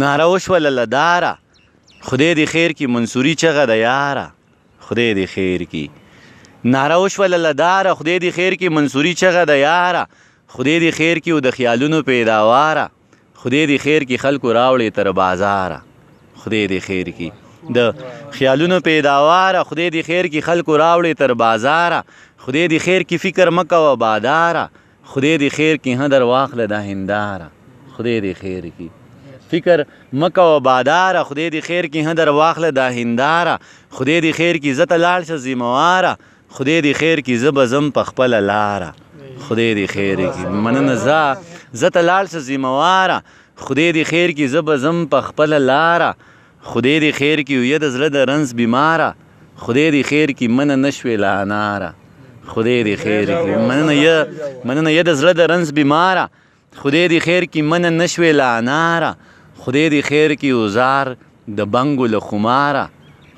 ناره وشوله له داره خدای دې خیر کړي منصوري چغه د یاره خدای دې خیر کړي ناره وشوله له داره خدای دې خیر کړي منصوري چغه د یاره خدای دې خیر کړي او د خیالونو پیداواره خدای دې خیر کړي خلکو راوړې تر بازاره خدای دې خیر کړي د خیالونو پیداواره خدای دې خیر کړي خلکو راوړې تر بازاره خدای دې خیر کړي فکر مه کوه باداره خدای دې خیر کړي هدر واخله دا هنداره خدای دې خیر کړي فکر مه کوه باداره خدای دې خیر کړي هدر واخله دا هنداره خدای دې خیر کړي زه ته لاړ شه ذمهواره خدای دې خیر کړي زه به ځم په خپله لاره خدای دې خیر کړي مننه زه ته لاړ شه ذمهواره خدای دې خیر کړي زه به ځم په خپله لاره خدای دې خیر کړي ویه د زړه د رنځ بیماره خدای دې خیر کړي منه نه شوې له اناره خدای دې خیر کړي مننه یه د زړه د رنځ بیماره خدای دې خیر کړي منه نه شوې له اناره خدای دې خیر کړي وزار د بنګو له خماره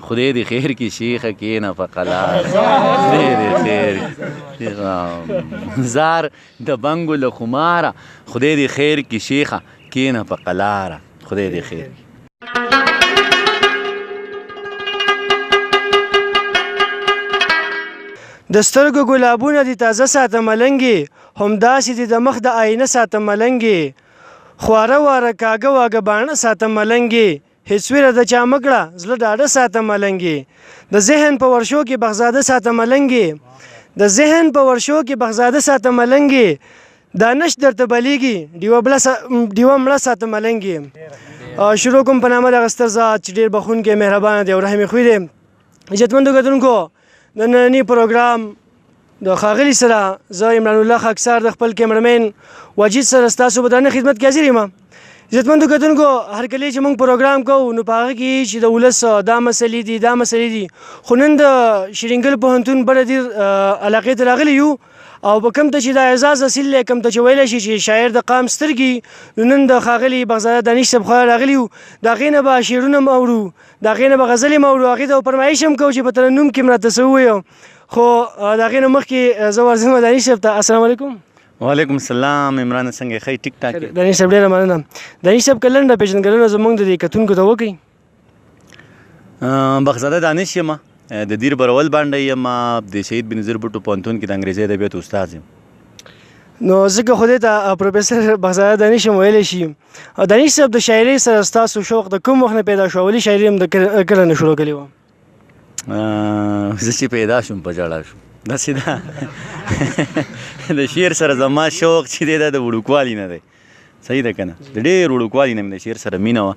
خدای دې خیر کړي شیخه کښېنه په قلاره خدای دې خیر زار د بنګو له خماره خدای دې خیر کړي شیخه کښېنه په قلاره خدای دې خیر کړي د سترګو ګلابونه دي تازه ساته ملنګې همداسې دي د مخ د آینه ساته ملنګې خواره واره کاږه واږه باڼه ساته ملنګې هېڅ ویره د چا مه کړه زړه ډاډه ساته ملنګې د ذهن په ورشو کې بغزاده ساته ملنګې د ذهن په ورشو کې بغزاده ساته ملنګې دا نش درته بلیږي ډیوه مړه ساته ملنګې شروع کوم په نامه دغه ستر ذات چې ډېر بخښونکی مهربانه دی او رحمي خوی دی عزتمندو کتونکو د ننني پروګرام د ښاغلي سره زه عمران الله خاکسار د خپل کیمرمین واجد سره ستاسو په درنه خدمت کې حاضر یم عزتمندو کتونکو هر کله چې موږ پروګرام کوو نو په هغه کې چې د ولس دا مسلې دي خو نن د شیرینګل پوهنتون بله ډېر علاقې ته راغلي یو او په کوم ته چې دا اعزاز حاصل دی کوم ته چې ویلی شي چې شاعر د قام سترګي نو نن د ښاغلي بغزاده دانش صاحب خوا راغلي یو د هغې نه به شعرونه هم اورو د هغې نه به غزلې هم اورو هغې ته به فرمایش هم کوو چې په ترنم کې هم راته څه ووایو خو د هغې نه مخکې زه ورځم دانش صاحب ته السلام علیکم وعلیکم السلام عمران څنګه ښه ټیک ټاک دانش صاحب ډېره مننه دانش صاحب که لنډه پېژندګلونه زموږ د دې کتونکو ته وکړئ بغزاده دانش یم د دیر برول باندې یم د شهید بنظیر بوټو پوهنتون کې د انګریزي ادبیاتو استاد یم نو ځکه خو دې ته پروفیسر بغزاده دانش هم ویلی شي دانش صاحب د شاعرۍ سره ستاسو شوق د کوم وخت نه پیدا شو اولي شاعري هم د کله نه شروع کړې وه زه چې پیدا شوم په ژړا شوم داسې ده د شعر سره زما شوق چې دی دا د وړوکوالي نه دی صحیح ده که نه د ډېر وړوکوالي نه مې د شعر سره مینه وه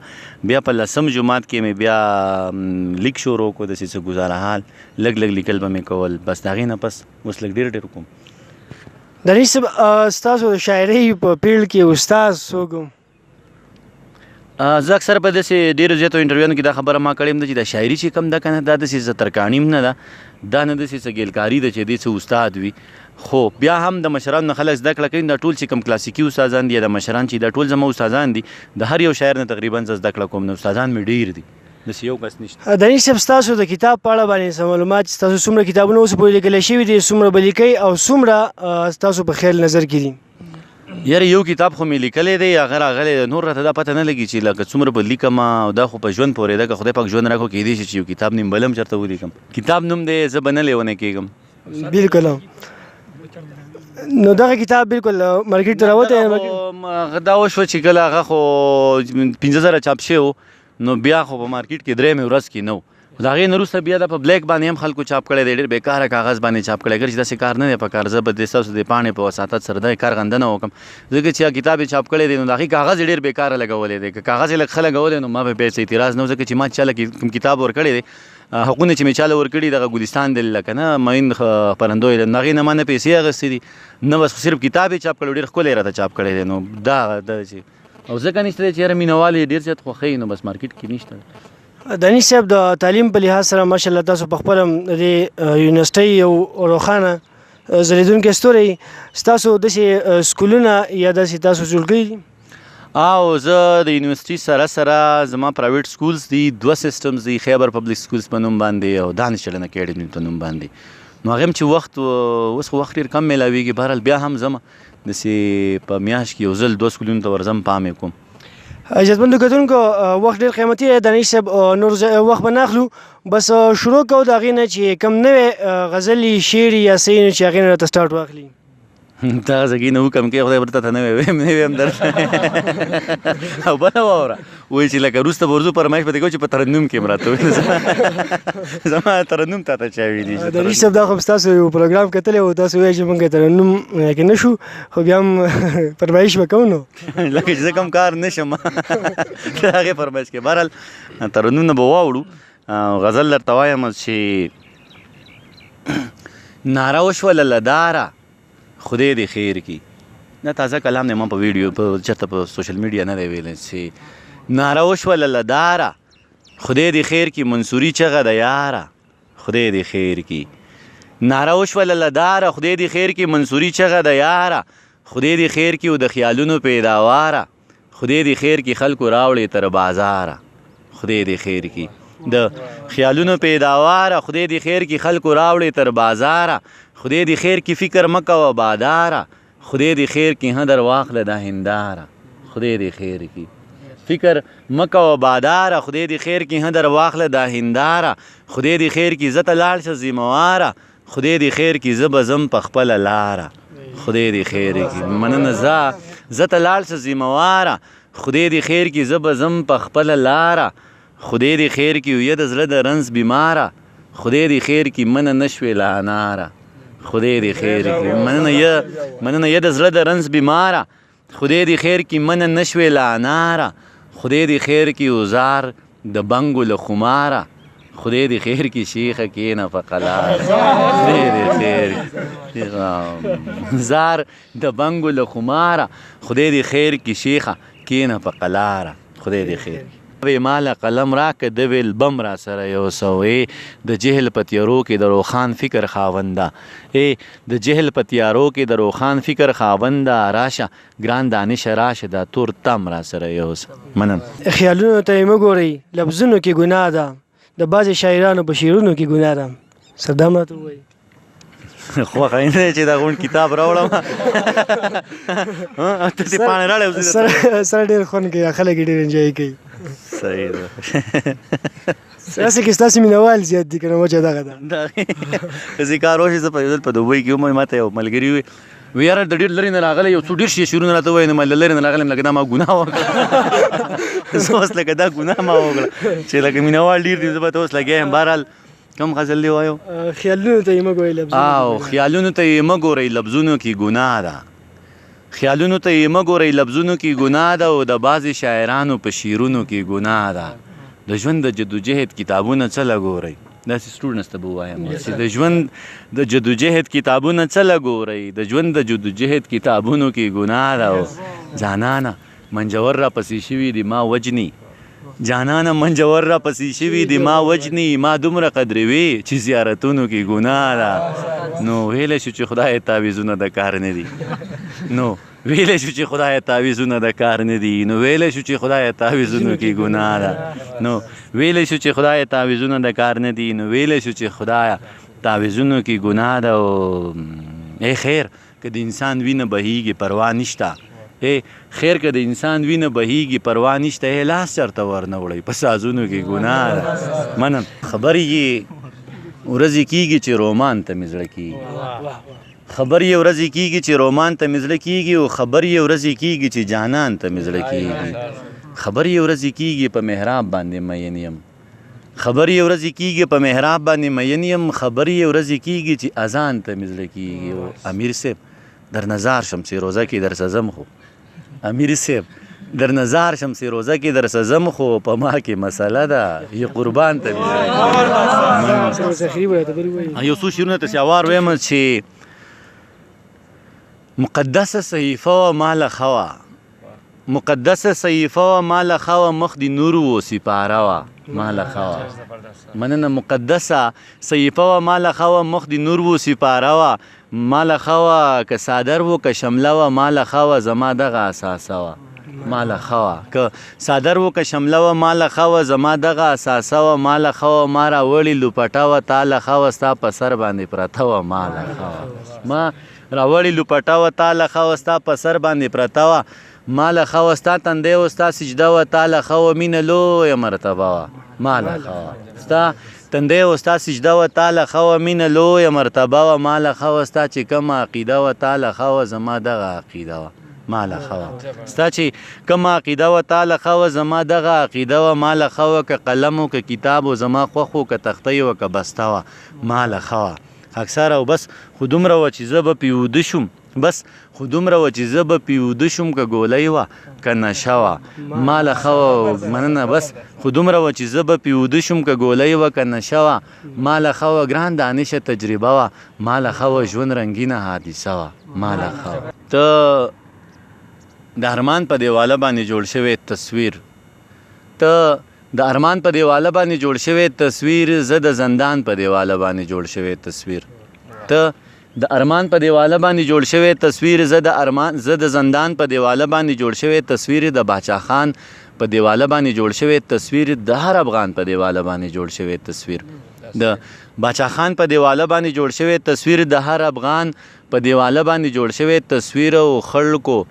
بیا په 10م جماعت کې مې بیا لیک شروع کړو داسې څه ګزاره حال لږ لیکل به مې کول بس د هغې نه پس اوس لږ ډېر کوم دانش صاحب ستاسو د شاعرۍ په پیل کې استاد څوک و زه اکثر په داسې ډېرو زیاتو انټرویوانو کې دا خبره ما کړې ده چې دا شاعري چې کم ده که نه دا داسې څه ترکاڼي هم نه ده دا نه داسې څه ګیلکاري ده چې دې څه استاد وي خو بیا هم د مشرانو نه خلک زده کړه کوي دا ټول چې کوم کلاسیکي استادان دي یا د مشران چې دا ټول زما استادان دي د هر یو شاعر نه تقریبا زه زده کړه کوم نو استادان مې ډېر دي داسې یو کس نشته دانش صاحب ستاسو د کتاب په اړه باندې څه معلومات چې ستاسو څومره کتابونه اوس پورې لیکلی شوي دي څومره به لیکئ او څومره ستاسو په خیال نظر کې دي یاره یو کتاب خو مې لیکلی دی هغه راغلی نور راته دا پته نه لګي چې لکه څومره به لیکم او دا خو په ژوند پورې ده که خدای پاک ژوند راکړو کیدای شي چې یو کتاب نیم بل هم چېرته ولیکم کتاب نوم دی زه به نه لیونی کېږم بالکل نو دغه کتاب بالکل مارکیټ ته راوتی دا وشوه چې کله هغه خو 15,000 چاپ شوی و نو بیا خو په مارکیټ کې 3 ورځ کې نه و د هغې نه وروسته بیا دا په بلیک باندې هم خلکو چاپ کړی دی ډېر بېکاره کاغذ باندې چاپ کړی اګر چې داسې کار نه دی پکار زه به د ستاسو د پاڼې په وساطت سره دا کار غنده نه وکړم ځکه چې کتاب یې چاپ کړی دی نو د هغې کاغذ یې ډېر بېکاره لګولی دی که کاغذ یې لږ ښه لګولی نو ما به بیا څه اعتراض نه و ځکه چې ما چاله کوم کتاب ورکړی دی حقونه چې مې چاله ورکړي دغه ګلستان دی لکه نه معین خپرندوی دی نو هغې نه ما نه پیسې اخیستې دي نه بس صرف کتاب یې چاپ کړی ډېر ښکلی راته چاپ کړی دی نو دا چې او ځکه نشته دی چې یاره مینهوال یې ډېر زیات خوښوي نو بس مارکیټ کې نشته دانش صاحب د تعلیم په لحاظ سره ماشاءالله تاسو په خپله د یونیورسټۍ یو روښانه ځلېدونکی ستوری ستاسو داسې سکولونه یا داسې تاسو جوړ کړي دي او زه د یونیورسټي سره زما پرایویټ سکولز دي 2 سیسټمز دي خیبر پبلک سکولز په نوم باندې او دانش چلن اکیډمي په نوم باندې نو هغه هم چې وخت اوس خو وخت ډېر کم میلاویږي بهرحال بیا هم ځم داسې په میاشت کې یو ځل 2 سکولونو ته ورځم پام یې کوم عزتمندو کتونکو وخت ډېر قیمتي دی دانش صاحب نور وخت به نه اخلو بس شروع کوو د هغې نه چې کوم نوی غزلي شعر یا څه چې هغې نه راته سټارټ واخلي دغه ځګي نه وکم کې خدای ورته ته نه ویم نه ویم در او بله واوره وایي چې لکه وروسته به ورځو فرمایش به دې کوو چې په ترنم کې م راته وویل زما ترنم تا ته چا ویلي دانش صاحب دا خو ستاسو یو پروګرام کتلی و تاسو وایئ چې موږ ترنم کې نه شو خو بیا هم فرمایش به کوو نو لکه چې زه کوم کار نه شم د هغې فرمایش کې بهرحال ترنمونه به واوړو غزل درته وایم چې ناره وشوله له داره خدای دې خیر کی دا تازه کلام دی ما په ویډیو په چېرته په سوشل میډیا نه دی ویلی چې ناره وشوله له داره خدای دې خیر کی منصوري چغه د یاره خدای دې خیر کی ناره وشوله له داره خدای دې خیر کی منصوري چغه د یاره خدای دې خیر کی او د خیالونو پیداواره خدای دې خیر کی خلکو راوړې تر بازاره خدای دې خیر کی د خیالونو پیداواره خدای دې خیر کی خلکو راوړې تر بازاره خدای دې خیر کی فکر مکوه باداره خدای دې خیر کی هدر واخله دا هنداره خدای دې خیر کی فکر مکوه باداره خدای دې خیر کی هدر واخله دا هنداره خدای دې خیر کی زه ته لاړ شه ذمواره خدای دې خیر کی زه به ځم په خپله لاره خدای دې خیر کی مننه زه ته لاړ شه ذمواره خدای دې خیر کی زه به ځم په خپله لاره خدای دې خیر کی ویه د زړه د رنځ بیماره خدای دې خیر کی منه نه شوې له اناره خدای دې خیر کی مننه یه د زړه د رنځ بیماره خدای دې خیر کی منه نه شوې له اناره خدای دې خیر کی وزار د بنګو له خماره خدای دې خیر کی شیخه کینه په قلاره خدای دې خیر زار د بنګو له خماره خدای دې خیر کی شیخه کینه په قلاره خدای دې خیر وی مال قلم راکه د ویل بم را سره یو سوې د جهل په تیارو کې د روخان فکر خاونده د جهل په تیارو کې د روخان فکر خاونده راشه ګران دانش راشه دا تور تم را سره یو منم خیالونو ته یې مه ګورئ لفظونو کې ګناه ده د بعضې شاعرانو په شعرونو کې ګناه ده صدام راته ووایي خوښه یې نه چې دا غونډ کتاب راوړم ته دې پاڼې راړی سره ډېر خوند کوي خلک یې ډېر انجوی کوي صحیح ده داسې کې ستاسې مینهوال زیات دي که نه وجه دغه ده ښځې کار وشي زه په دوبۍ کې وم ما ته یو ملګري وي وی یاره د ډېر لرې نه راغلی یو څو ډېر شعرونه راته ووایي نو ما له لرې نه راغلی یم لکه دا ما ګناه وکړه زه اوس لکه دا ګناه ما وکړه چې لکه مینهوال ډېر دي زه به ته اوس لګیا یم بهرحال کوم غزل دی وایو خیالونو ته یې مه ګورئ خیالونو ته یې مه ګورئ لفظونو کې ګناه ده خیالونو ته یې مه ګورئ لفظونو کې ګناه ده او د بعضې شاعرانو په شعرونو کې ګناه ده د ژوند د جدوجهد کتابونه څه لګورئ داسې سټوډنټس ته به ووایم چې د ژوند د جدوجهد کتابونه څه لګورئ د ژوند د جدوجهد کتابونو کې ګناه ده او جانانه منجور را پسې شوي دي ما وجني جانانه منجور را پسې شوي دي ما وجني ما دومره قدروي چې زیارتونو کې ګناه ده نو ویلی شو چې خدای تعویضونه د کار نه دي نو ویلی شو چې خدای تعویضونه د کار نه دي نو ویلی شو چې خدای تعویضونو کې ګناه ده نو ویلی شو چې خدای تعویضونه د کار نه دي نو ویلی شو چې خدای تعویضونو کې ګناه ده او ای خیر که د انسان وینه بهیږي پروا نشته خیر که د انسان وینه بهیږي پروا نشته لاس چرته ورنه وړئ په سازونو کې ګناه ده منم خبر یې ورځې کېږي چې رومان ته مې زړه کېږي خبر یې ورځې کېږي چې رومان ته مې زړه کېږي او خبر یې ورځې کېږي چې جانان ته مې زړه کېږي خبر یې ورځې کېږي په محراب باندې مین یم خبر یې ورځې کېږي په محراب باندې مین یم خبر یې ورځې کېږي چې اذان ته مې زړه کېږي او امیر صاحب در نظار شم چې روزه کې در سزم خو امیر صاحب در نظار شم چې روزه کې در سزم خو په ما کې مسله ده یې قربان ته مې یو څو شعرونه ته سیاوار ویم چې مقدسه صحیفه و مال خوا مقدسه صحیفه و مال خوا مخ دی نور و سپاره و مال خوا مننه مقدسه صحیفه و مال خوا مخ دی نور و سپاره و مال خوا که صادر و که شمله و مال خوا زما دغه اساسه و مال خوا که صادر و که شمله و مال خوا زما دغه اساسه و مال خوا ما راوړي لوپټه و تاله خوا ستا په سر باندې پرته و مال خوا ما راوړي لوپټه و تاله خوا ستا په سر باندې پرته و ماله ښه وه ستا تندی و ستا سجده وه تاله ښه وه مینه لویه مرتبه وه ماله ښه وه ستا تندی و ستا سجده وه تاله ښه وه مینه لویه مرتبه وه ماله ښه وه ستا چې کومه عقیده وه تاله ښه وه زما دغه عقیده وه ماله ښه وه ستا چې کومه عقیده وه تاله ښه وه زما دغه عقیده وه ماله ښه وه که قلم و که کتاب و زما خوښ و که تختی و که بسته وه ماله ښه وه اکثر او بس خو دومره وه چې زه به پې وده شوم بس خو دومره وه چې زه به پې وده شوم که ګولۍ وه که نشه وه ماله ښه وه مننه بس خو دومره وه چې زه به پې وده شوم که ګولۍ وه که نشه وه ماله ښه وه ګران دانشه تجربه وه ماله ښه وه ژوند رنګینه حادثه وه ماله ښه وه ته د ارمان په دیواله باندې جوړ شوی تصویر ته د ارمان په دیواله باندې جوړ شوی تصویر زه د زندان په دیواله باندې جوړ شوی تصویر ته د ارمان په دیواله باندې جوړ شوی تصویر زه د زندان په دیواله باندې جوړ شوی تصویر د باچا خان په دیواله باندې جوړ شوی تصویر د هر افغان په دیواله باندې جوړ شوی تصویر د باچا خان په دیواله باندې جوړ شوی تصویر د هر افغان په دیواله باندې جوړ شوی تصویر او خلکو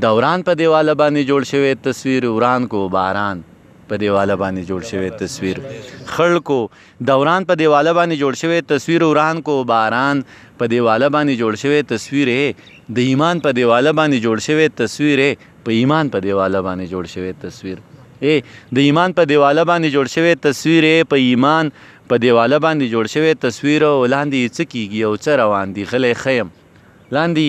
دوران په دیواله باندې جوړ شوی تصویر وران کو باران په دیواله باندې جوړ شوی تصویر خلکو دوران په دیواله باندې جوړ شوی تصویر وران کو باران په دیواله باندې جوړ شوی تصویر د ایمان په دیواله باندې جوړ شوی تصویر په ایمان په دیواله باندې جوړ شوی تصویر د ایمان په دیواله باندې جوړ شوی تصویر په ایمان په دیواله باندې جوړ شوی تصویر او لاندې څه کیږي او څه روان دي غلی خیم لاندې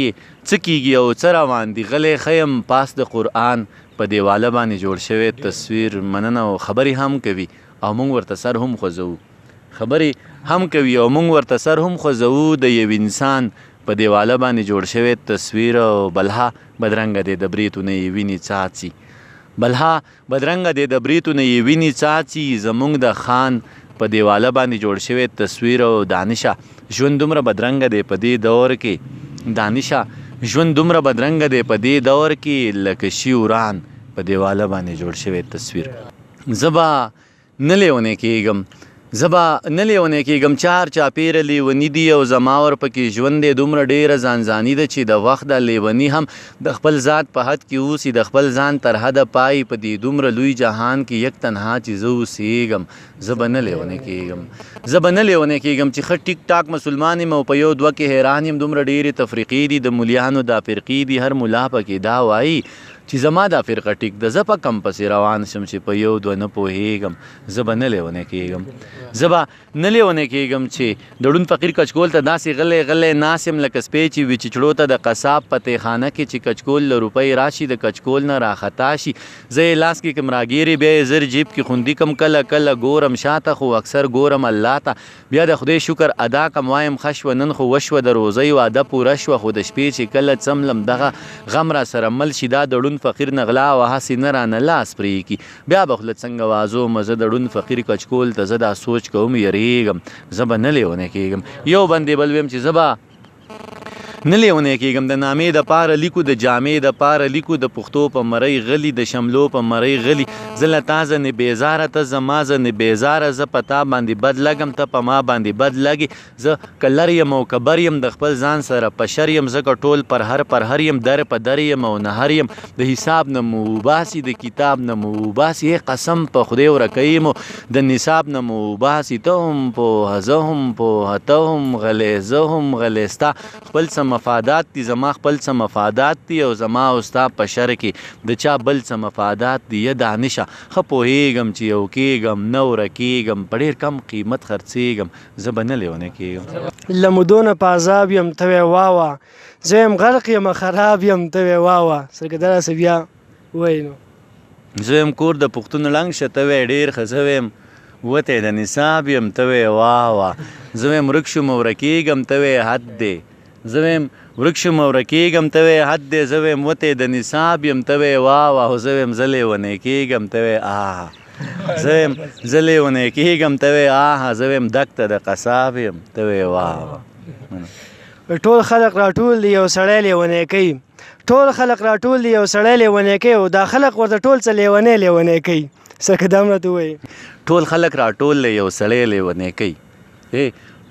څه کیږي او څه روان دي غلی خیم پاس د قرآن په دیواله باندې جوړ شوی تصویر مننه او خبرې هم کوي او موږ ورته سر هم خوځوو خبرې هم کوي او موږ ورته سر هم خوځوو د یو انسان په دیواله باندې جوړ شوی تصویر او بلها بدرنګه دی د بریتونه یې ویني څاڅي بلها بدرنګه دی د بریتونه یې ویني څاڅي زموږ د خان په دیواله باندې جوړ شوی تصویر او دانشه ژوند دومره بدرنګه دی په دې دور کې دانشه ژوند دومره بدرنګه دی په دې دور کې لکه شیوران په دیواله باندې جوړ شوی تصویر زبا نه لیونی کېږم چار چاپیره لیونی دی او زما ورپکې ژوند دی دومره ډیره ځانځاني ده چې د وخت د لیوني هم د خپل ذات په حد کې اوسي د خپل ځان تر حده پای په دې دومره لوی جهان کې یک تنها چې زه اوسېږم زه به نه لیونی کېږم چې ښه ټیک ټاک مسلمان یم او په یو دوه کې حیران یم دومره ډیرې تفریقې دي د مولیانو دا فرقې دي هر ملا پکې دا وایي چې زما دا فرقه ټیک ده زه په کم پسې روان شم چې په یو دوه نه پوهېږم زه به نه لیونی کېږم چې د ړوند فقیر کچکول ته داسې غلی ناست یم لکه سپی چې وي چچړو ته د قصاب په تیخانه کې چې کچکول له روپۍ راشي د کچکول نه راخطا شي زه یې لاس کې کم راګیرې بیا یې زر جیب کې خوندي کم کله ګورم شاته خو اکثر ګورم الله ته بیا د خدای شکر ادا کم وایم ښه شوه نن خو وشوه د روزۍ واده پوره شوه خو د شپې چې کله څملم دغه غم را سره مل شي دا د ړوند فقیر نغلا و هسې نه رانه لاس پرې کی بیا به خوله څنګه وازوم زه د ړوند فقیر کچکول ته زه دا سوچ کوم یریږم زه به نه لیونی کېږم یو بندې بل ویم چې زه به نه لیونی کېږم د نامې د پاره لیکو د جامې د پاره لیکو د پښتو په مرۍ غلي د شملو په مرۍ غلي زه له تا زه نه بیزاره ته زما زه نه بیزاره زه په تا باندې بد لګم ته په ما باندې بد لګې زه که لر یم او که بر یم د خپل ځان سره په شر یم ځکه ټول پر هر یم در په در یم او نهر یم د حساب نه مو وباسي د کتاب نه مو وباسي قسم په خدای ورکوي مو د نصاب نه مو وباسي ته هم پوهه زه هم پوهه ته هم غلی زه هم غلی ستا خپل څه مفادات دي زما خپل څه مفادات دي او زما او ستا په شر کې د چا بل څه مفادات دي یا دانشه ښه پوهېږم چې یو کېږم نه ورکېږم په ډېر کم قیمت خرڅېږم زه به نه لیونی کېږم له مودونه په عذاب یم ته وې واوه زه یم غرق یم خراب یم ته وې واوه سرکه داسې بیا وایي نو زه یم کور د پښتون لنګ شه ته وې ډېر ښه زه ویم وتی د نصاب یم ته وې واوه زه ویم ورک شوم ورکېږم ته وې حد دی زه ویم ورک شوم ورکېږم ته وې حد دی زه ویم وتی د نصاب یم ته وې واوه او زه ویم زه لیونی کېږم ته وې زه ویم زه لیونی کېږم ته وې زه ویم دکته د قصاب یم ته وې واوه ټول خلق راټول دي یو سړی لیونی کوي ټول خلق راټول دي یو سړی لیونی کوي او دا خلق ورته ټول څه لیونی کوي سرکه دا هم راته ووایي ټول خلق راټول دی یو سړی لیونی کوي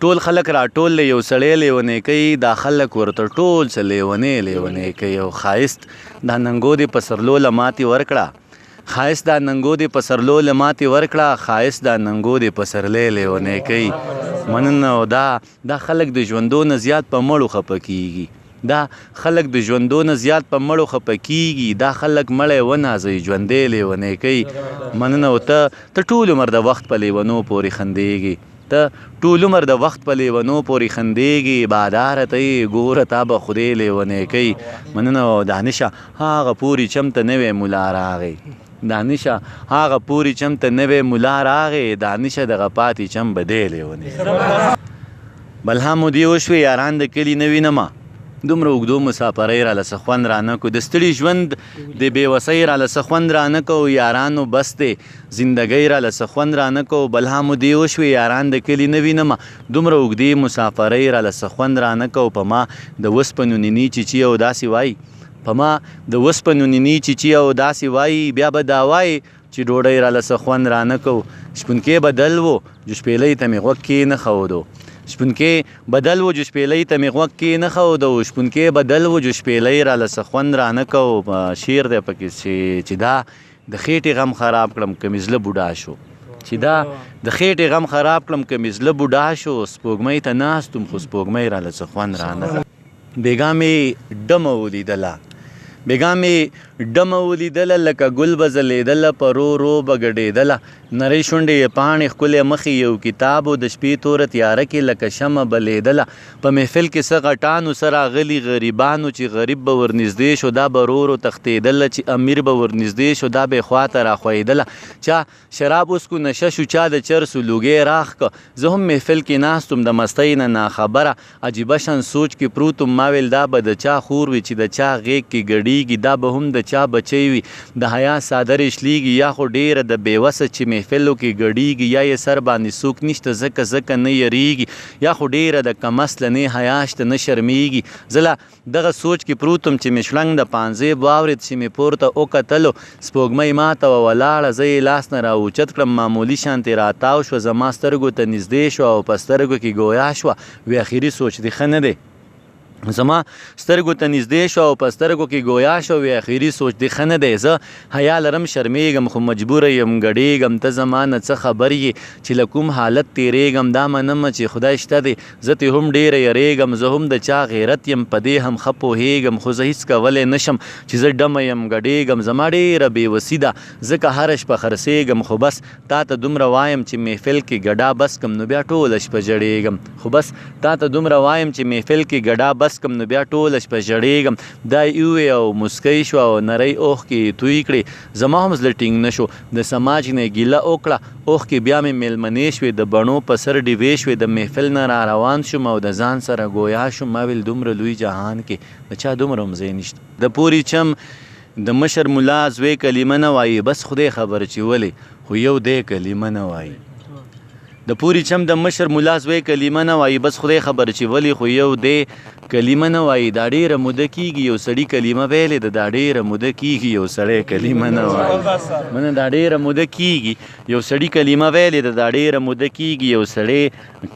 ټول خلک راټول یو سړی لیونی کوي دا خلک ورته ټول څه لیونی کوي او ښایست دا ننګو دې په سرلو له ماتې ورکړه ښایست دا ننګو دې په سرلو له ماتې ورکړه ښایست دا ننګو دې په سرلی لیونی کوي مننه او دا خلک د ژوندو نه زیات په مړو خفه کیږي دا خلک د ژوندو نه زیات په مړو خفه کیږي دا خلک مړی ونازوي ژوندی لیونی کوي مننه او ته ټول عمر د وخت په لیونو پورې خندېږي ته ټول عمر د وخت په لیونو پورې خندېږي باداره ته یې ګوره تا به خدای لیونی کوي مننه او دانشه هغه پورې چمته نوی ملا راغی دانشه هغه پورې چمته نوی ملا راغی دانشه دغه پاتې چم به دی لیونی بل هم مو دې وشوې یاران د کلي نه وینمه دومره اوږدو مسافرۍ راله څه خوند رانه کو د ستړي ژوند د بېوسۍ راله څه خوند رانه کو یارانو بس دی زندګۍ راله څه خوند رانه کو بل هم مو دې وشوې یاران د کلي نه وینمه دومره اوږدې مسافرۍ راله څه خوند رانه کو په ما د وسپنو نیني چیچي او داسې وایي په ما د وسپنو نیني چیچي او داسې وایي بیا به دا وایي چې ډوډۍ راله څه خوند رانه کو شپونکې بدل و جو شپېلۍ ته مې غوږ کېنښودو شپونکې بدل و جو شپېلۍ ته مې غوږ کېنښودو شپونکې بدل و جو شپېلۍ راله څه خوند رانه کو شعر دی پکې چې دا د خېټې غم خراب کړم که مې زړه بوډا شو چې دا د خېټې غم خراب کړم که مې زړه بوډا شو سپوږمۍ ته ناست وم خو سپوږمۍ راله څه خوند رانه بېګا مې ډمه ولیدله بېګا مې ډمه ولیدله لکه ګل به ځلېدله په رو به ګډېدله نرۍ شونډې یې پاڼې ښکلی مخې یو کتاب و د شپې توره تیاره کې لکه شمه بلېدله په محفل کې څه غټانو سره راغلي غریبانو چې غریب به ورنږدې شو دا به رو تښتېدله چې امیر به ورنږدې شو دا به یې خواته راښویېدله چا شراب اوسکو نشه شو چا د چرسو لوګی راښ که زه هم محفل کې ناست وم د مستۍ نه ناخبره عجیبه شان سوچ کې پروت وم ما ویل دا به د چا خور وي چې د چا غېږ کې ګډېږي دا به هم د چا بچی وي د حیا څادر شلیږي یا خو ډېره د بېوسه چې محفلو کې ګډېږي یا یې سر باندې څوک نشته ځکه نه یریږي یا خو ډېره د کم اصله نه حیا شته نه شرمېږي زه لا دغه سوچ کې پروت وم چې مې شړنګ د پانځې واورېد چې مې پورته وکتلو سپوږمۍ ماته وه ولاړه زه یې لاس نه راوچت کړم معمولي شانتې راتاو شوه زما سترګو ته نږدې شوه او په سترګو کې ګویا شوه وی اخري سوچ دې ښه نه دی زما سترګو ته نږدې شو او په سترګو کې ګویا شو وی اخري سوچ دې ښه نه دی زه حیا لرم شرمېږم خو مجبوره یم ګډېږم ته زما نه څه خبر یې چې له کوم حالت تېرېږم دا منمه چې خدای شته دی زه ترې هم ډېره یریږم زه هم د چا غیرت یم په دې هم ښه پوهېږم خو زه هېڅ کولی نشم چې زه ډمه یم ګډېږم زما ډېره بېوسي ده ځکه هره شپه خرڅېږم خو بس تا ته دومره وایم چې محفل کې ګډا بس کم نو بیا ټوله شپه ژړېږم خو بس تا ته دومره وایم چې محفل کې ګډا بس کم نو بیا ټوله شپه ژړېږم دا یې او مسکی شوه او نری اوښکې توی کړې زما هم زړه ټینګ نه شو د سماج نه ګیله وکړه اوښکې بیا مې میلمنې شوې د بڼو په سر ډیوې شوې د محفل نه را روان شوم او د ځان سره ګویا شوم ما ویل دومره لوی جهان کې د چا دومره هم ځای نشته د پوري چم د مشر ملا زوی کلمه نه وایي بس خدای خبر چې ولې خو یو دی کلمه نه وایي د پوري چم د مشر ملا زوی کلمه نه وایي بس خدای خبر چې ولې خو یو دی کلمه نه وایي دا ډېره موده کېږي یو سړي کلمه ویلې ده دا ډېره موده کېږي یو سړی کلمه نه وایي منه دا ډېره موده کېږي یو سړي کلمه ویلې ده دا ډېره موده کېږي یو سړی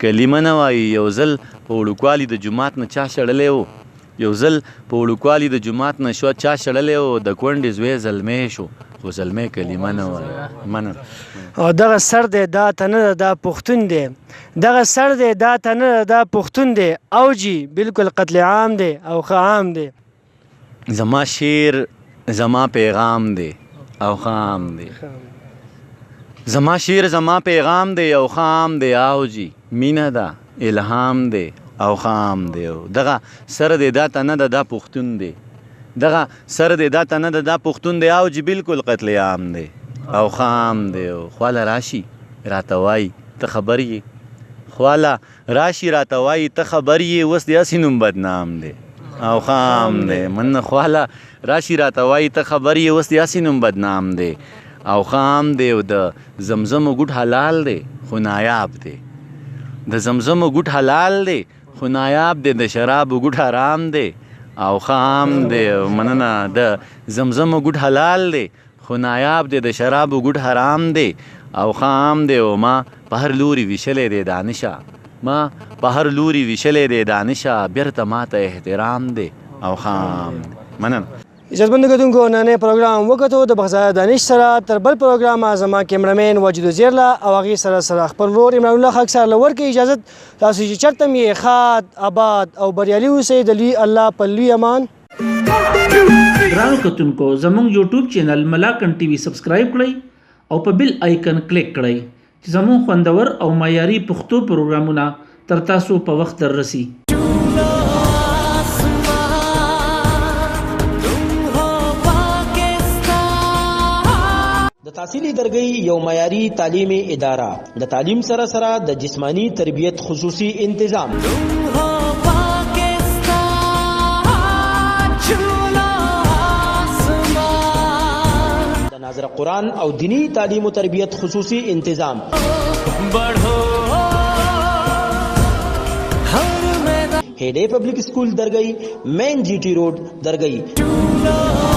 کلمه نه وایي یو ځل په وړوکوالي د جومات نه چا شړلی و یو ځل په وړوکوالي د جومات نه چا شړلی و د کونډې زوی زلمی شو خو زلمی کلمه نه وایي منه او دغه سر دی دا ته نه ده دا پښتون دی دغه سر دی دا ته نه ده دا پښتون دی اوجي بلکل قتل عام دی او ښه عام دی زما شعر زما پیغام دی او ښه عام دی زما شعر زما پیغام دی او ښه عام دی اوجي مینه ده الهام دی او ښه عام دی دغه سر دی دا ته نه ده دا پښتون دی دغه سر دی دا ته نه ده دا پښتون دی اوجي بلکل قتل عام دی او خام دی خواله راشي راته وایي ته خبر یې خواله راشي راته وایي ته خبر یې اوس داسې نوم بدنام دی او خام دی من خواله راشي راته وایي ته خبر یې اوس داسې نوم بدنام دی او خام دی د زمزمو ګوټ حلال دی خو نایاب دی د زمزمو ګوټ حلال دی خو نایاب دی د شرابو ګوټ حرام دی او خام دی مننه د زمزمو ګوټ حلال دی خو نایاب دی د شرابو ګوټ حرام دی او خام دی او ما په هر لوري ویشلی دی دانشه ما په هر لوري ویشلې دی دانشه بیرته ماته احترام دی او خام مننه عزتمند کتونکو نننی پروګرام وکړو د بغزاده دانش سره تر بل پروګرام زما کیمرمین واجد وزیرله او هغې سره خپل ورور عمران الله خاکسار له ورکړي اجازت تاسو چې چېرته م یې ښاد آباد او بریالي اوسئ د لوی الله په لوی امان ګرانو کتونکو زموږ یوټیوب چینل ملاکنډ ټي وي سبسکرایب کړئ او په بیل آیکن کلیک کړئ چې زموږ خوندور او معیاري پښتو پروګرامونه تر تاسو په وخت دررسي د تحصیلي درګۍ یو معیاري تعلیمي اداره د تعلیم سره سره د جسمانی تربیت خصوصي انتظام د ناظر قرآن او دینی تعلیم و تربیت خصوصي انتظام هیډے پبلک سکول درګۍ مین جی ټی روډ درګۍ